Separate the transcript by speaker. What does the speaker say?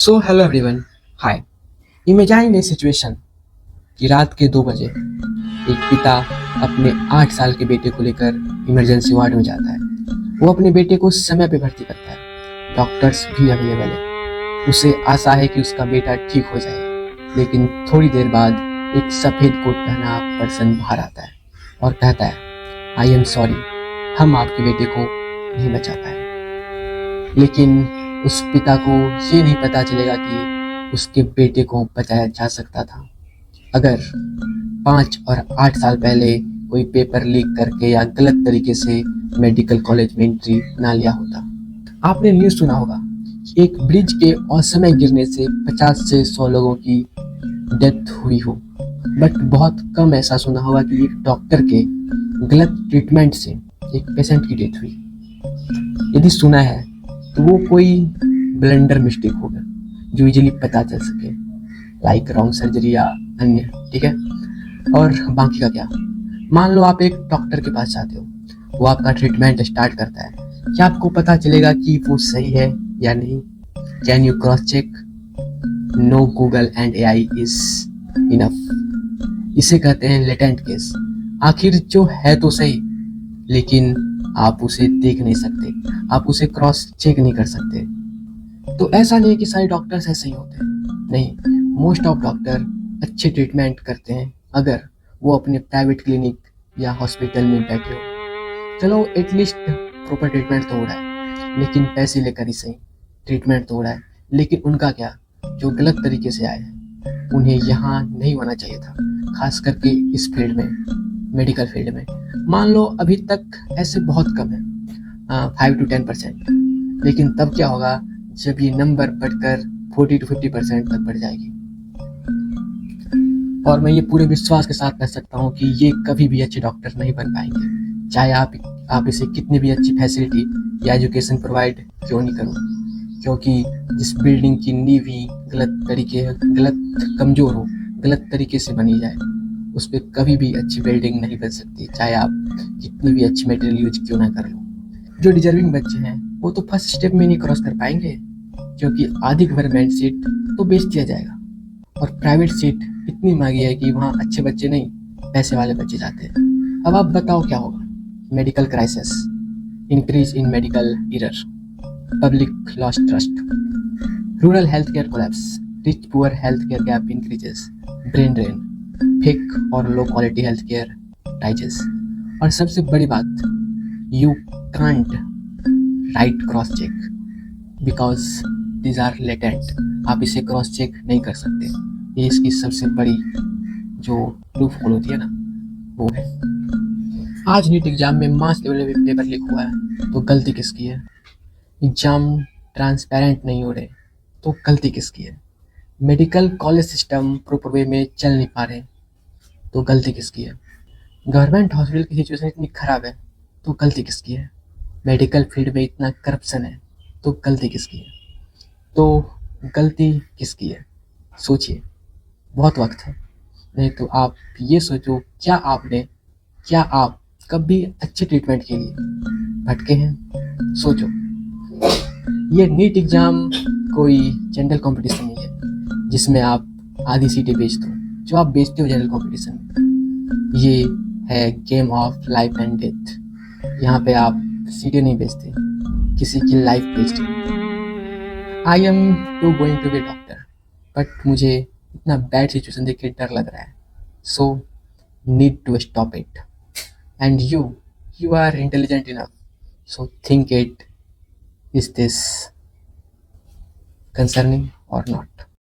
Speaker 1: So hello everyone, हाय। Imagine ए situation कि रात के 2 बजे एक पिता अपने 8 साल के बेटे को लेकर इमरजेंसी वार्ड में जाता है। वो अपने बेटे को समय पे भर्ती करता है, डॉक्टर्स भी अवेलेबल है। उसे आशा है कि उसका बेटा ठीक हो जाएगा, लेकिन थोड़ी देर बाद एक सफ़ेद कोट पहना पर्सन बाहर आता है और कहता है, आई एम सॉरी, हम आपके बेटे को नहीं बचा पाए। लेकिन उस पिता को ये नहीं पता चलेगा कि उसके बेटे को बचाया जा सकता था अगर 5 और 8 साल पहले कोई पेपर लीक करके या गलत तरीके से मेडिकल कॉलेज में एंट्री ना लिया होता। आपने न्यूज़ सुना होगा कि एक ब्रिज के असमय गिरने से 50 से 100 लोगों की डेथ हुई हो, बट बहुत कम ऐसा सुना होगा कि एक डॉक्टर के गलत ट्रीटमेंट से एक पेशेंट की डेथ हुई। यदि सुना है तो वो कोई ब्लंडर मिस्टेक होगा जो इजीली पता चल सके, लाइक रॉन्ग सर्जरी या अन्य, ठीक है। और बाकी का क्या, मान लो आप एक डॉक्टर के पास जाते हो, वो आपका ट्रीटमेंट स्टार्ट करता है, क्या आपको पता चलेगा कि वो सही है या नहीं? Can you cross check? No, Google and AI is enough. इसे कहते हैं लेटेंट केस। आखिर जो है तो सही, लेकिन आप उसे देख नहीं सकते, आप उसे क्रॉस चेक नहीं कर सकते। तो ऐसा नहीं है कि सारे डॉक्टर्स ऐसे ही होते हैं, नहीं। मोस्ट ऑफ डॉक्टर अच्छे ट्रीटमेंट करते हैं अगर वो अपने प्राइवेट क्लिनिक या हॉस्पिटल में बैठे हो। चलो एटलीस्ट प्रॉपर ट्रीटमेंट तो हो रहा है, लेकिन पैसे लेकर ही सही ट्रीटमेंट तो हो रहा है। लेकिन उनका क्या, जो गलत तरीके से आए हैं, उन्हें यहाँ नहीं होना चाहिए था, खास करके इस फील्ड में, मेडिकल फील्ड में। मान लो अभी तक ऐसे बहुत कम है, 5 to 10%, लेकिन तब क्या होगा जब ये नंबर बढ़कर 40 to 50% तक बढ़ जाएगी। और मैं ये पूरे विश्वास के साथ कह सकता हूँ कि ये कभी भी अच्छे डॉक्टर नहीं बन पाएंगे, चाहे आप इसे कितनी भी अच्छी फैसिलिटी या एजुकेशन प्रोवाइड क्यों नहीं करो, क्योंकि जिस बिल्डिंग की नींव ही गलत कमज़ोर हो, गलत तरीके से बनी जाए, उस पर कभी भी अच्छी बिल्डिंग नहीं बन सकती, चाहे आप कितनी भी अच्छी मटेरियल यूज क्यों ना कर लो। जो डिजर्विंग बच्चे हैं वो तो फर्स्ट स्टेप में नहीं क्रॉस कर पाएंगे, क्योंकि आधी गवर्नमेंट सीट तो बेच दिया जाएगा, और प्राइवेट सीट इतनी महंगी है कि वहाँ अच्छे बच्चे नहीं, पैसे वाले बच्चे जाते हैं। अब आप बताओ क्या होगा? Medical crisis, increase in medical error, public loss trust, rural health care collapse, rich poor health care gap increases, brain drain, fake और low quality health care rises. और सबसे बड़ी बात, you can't right cross check because these are latent. आप इसे cross check नहीं कर सकते, ये इसकी सबसे बड़ी जो लूप होल होती है ना, वो है। आज नीट एग्जाम में मास लेवल में पेपर लीक हुआ है, तो गलती किसकी है? एग्जाम ट्रांसपेरेंट नहीं हो रहे, तो गलती किसकी है? Medical college system proper way में चल नहीं पा रहे, तो गलती किसकी है? गवर्नमेंट हॉस्पिटल की सिचुएशन इतनी खराब है, तो गलती किसकी है? मेडिकल फील्ड में इतना करप्शन है, तो गलती किसकी है? तो गलती किसकी है? सोचिए, बहुत वक्त है। नहीं तो आप ये सोचो, क्या आप कभी अच्छे ट्रीटमेंट के लिए भटके हैं? सोचो, ये नीट एग्जाम कोई जनरल कंपटीशन नहीं है जिसमें आप आधी सीटें बेच दो, जो आप बेचते हो जनरल कंपटीशन में। ये है game of life and death. यहाँ पे आप सीटें नहीं बेचते, किसी की लाइफ बेचते। I am to going to be doctor, but मुझे इतना बैड सिचुएशन देख के डर लग रहा है, so need to stop it. And you are intelligent enough, so think it, is this concerning or not?